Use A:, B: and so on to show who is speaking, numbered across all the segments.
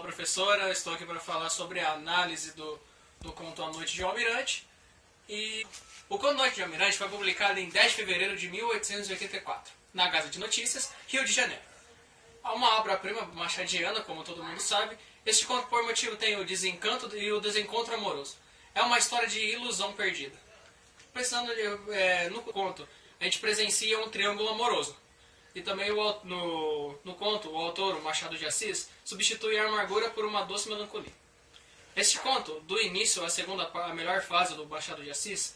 A: professora, estou aqui para falar sobre a análise do conto A Noite de Almirante. E o conto Noite de Almirante foi publicado em 10 de fevereiro de 1884, na Gazeta de Notícias, Rio de Janeiro. É uma obra-prima machadiana, como todo mundo sabe. Este conto, por motivo, tem o desencanto e o desencontro amoroso. É uma história de ilusão perdida. Pensando no conto, a gente presencia um triângulo amoroso. E também no conto, o autor, o Machado de Assis, substitui a amargura por uma doce melancolia. Este conto, do início à melhor fase do Machado de Assis,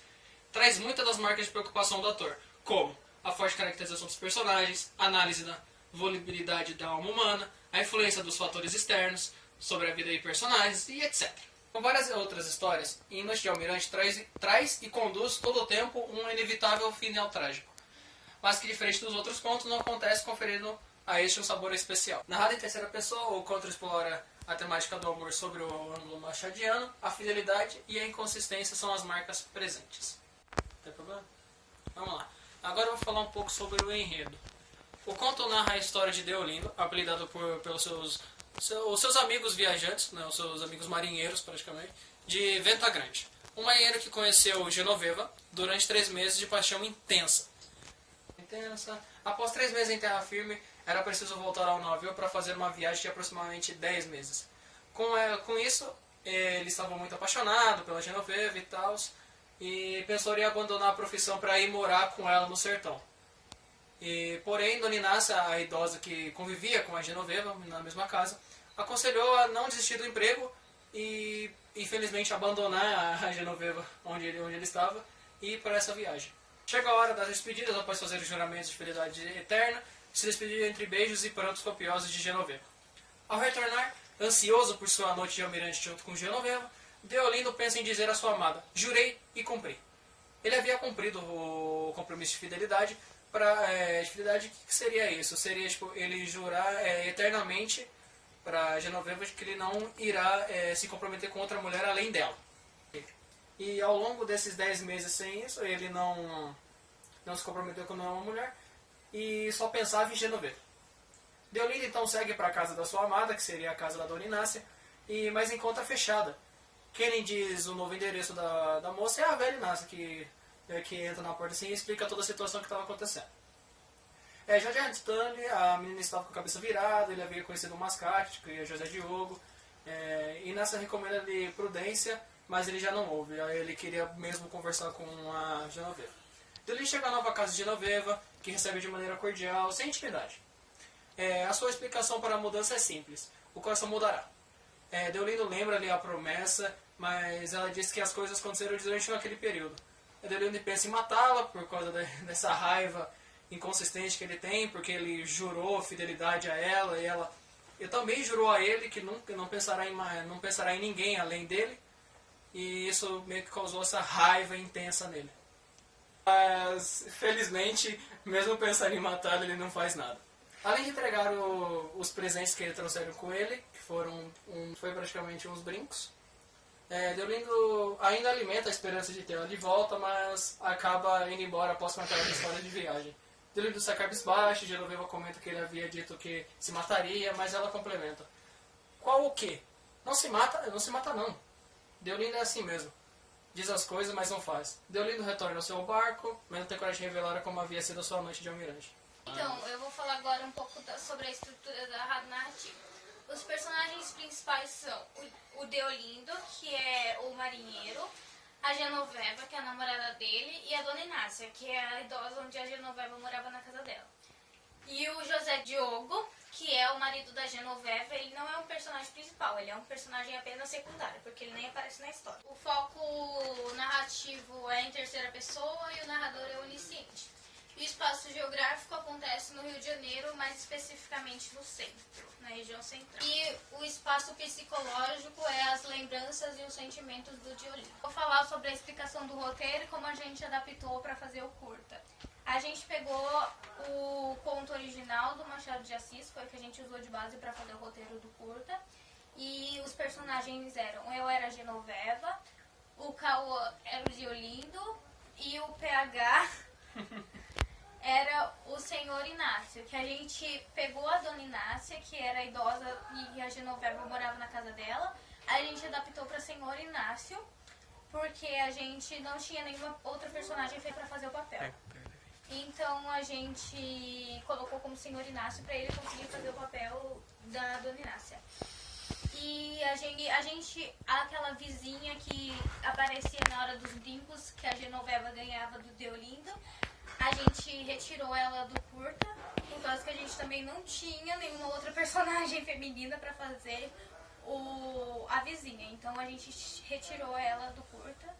A: traz muitas das marcas de preocupação do autor, como a forte caracterização dos personagens, a análise da volubilidade da alma humana, a influência dos fatores externos sobre a vida de personagens e etc. Com várias outras histórias, em Noite de Almirante traz e conduz todo o tempo um inevitável final trágico, mas que, diferente dos outros contos, não acontece conferindo a este um sabor especial. Narrado em terceira pessoa, o conto explora a temática do amor sobre o ângulo machadiano, a fidelidade e a inconsistência são as marcas presentes. Tem problema? Vamos lá. Agora eu vou falar um pouco sobre o enredo. O conto narra a história de Deolindo, apelidado pelos seus amigos viajantes, né, os seus amigos marinheiros praticamente, de Venta Grande. Um marinheiro que conheceu Genoveva durante 3 meses de paixão intensa. Após 3 meses em terra firme, era preciso voltar ao navio para fazer uma viagem de aproximadamente 10 meses. Com isso, ele estava muito apaixonado pela Genoveva e tal, e pensou em abandonar a profissão para ir morar com ela no sertão. Porém, Dona Inácia, a idosa que convivia com a Genoveva na mesma casa, aconselhou a não desistir do emprego e, infelizmente, abandonar a Genoveva onde ele estava e ir para essa viagem. Chega a hora das despedidas, após fazer os juramentos de fidelidade eterna, se despediu entre beijos e prantos copiosos de Genoveva. Ao retornar, ansioso por sua noite de almirante junto com Genoveva, Deolindo pensa em dizer à sua amada: jurei e cumpri. Ele havia cumprido o compromisso de fidelidade. De fidelidade, o que seria isso? Seria ele jurar eternamente para Genoveva de que ele não irá se comprometer com outra mulher além dela. E ao longo desses 10 meses sem isso, ele não se comprometeu com nenhuma mulher e só pensava em Genoveva. Deolindo então segue para a casa da sua amada, que seria a casa da Dona Inácia, mas encontra fechada. Quem lhe diz o novo endereço da moça é a velha Inácia, que entra na porta assim e explica toda a situação que estava acontecendo. Já antes dele, a menina estava com a cabeça virada, ele havia conhecido um mascate, que é José Diogo, Inácia recomenda-lhe prudência, mas ele já não ouve, ele queria mesmo conversar com a Genoveva. Deolindo chega à nova casa de Genoveva, que recebe de maneira cordial, sem intimidade. A sua explicação para a mudança é simples: o coração mudará. Deolindo lembra-lhe a promessa, mas ela diz que as coisas aconteceram durante aquele período. Deolindo pensa em matá-la por causa dessa raiva inconsistente que ele tem, porque ele jurou fidelidade a ela e ela também jurou a ele que nunca não pensará em ninguém além dele, e isso meio que causou essa raiva intensa nele. Mas felizmente, mesmo pensando em matá-lo, ele não faz nada. Além de entregar os presentes que ele trouxeram com ele, que foi praticamente uns brincos, Deolindo ainda alimenta a esperança de tê-la de volta, mas acaba indo embora após contar uma história de viagem. Deolindo sai cabisbaixo, Genoveva comenta que ele havia dito que se mataria, mas ela complementa: qual o quê? Não se mata não. Deolindo é assim mesmo. Diz as coisas, mas não faz. Deolindo retorna ao seu barco, mas não tem coragem de revelar como havia sido a sua noite de almirante.
B: Então, eu vou falar agora um pouco sobre a estrutura da narrativa. Os personagens principais são o Deolindo, que é o marinheiro, a Genoveva, que é a namorada dele, e a Dona Inácia, que é a idosa onde a Genoveva morava na casa dela. E o José Diogo, que é o marido da Genoveva, ele não é um personagem principal, ele é um personagem apenas secundário, porque ele nem aparece na história. O foco narrativo é em terceira pessoa e o narrador é onisciente. O espaço geográfico acontece no Rio de Janeiro, mais especificamente no centro, na região central. E o espaço psicológico é as lembranças e os sentimentos do Deolindo. Vou falar sobre a explicação do roteiro e como a gente adaptou para fazer o curta. A gente pegou o conto original do Machado de Assis, foi o que a gente usou de base para fazer o roteiro do curta. E os personagens eu era a Genoveva, o Cauã era o Deolindo e o PH era o senhor Inácio, que a gente pegou a dona Inácia, que era idosa e a Genoveva morava na casa dela, aí a gente adaptou para senhor Inácio, porque a gente não tinha nenhuma outra personagem feita para fazer o papel. Então a gente colocou como senhor Inácio para ele conseguir fazer o papel da dona Inácia. E a gente, aquela vizinha que aparecia na hora dos brincos, que a Genoveva ganhava do Deolindo, a gente retirou ela do curta, por causa que a gente também não tinha nenhuma outra personagem feminina para fazer a vizinha. Então a gente retirou ela do curta.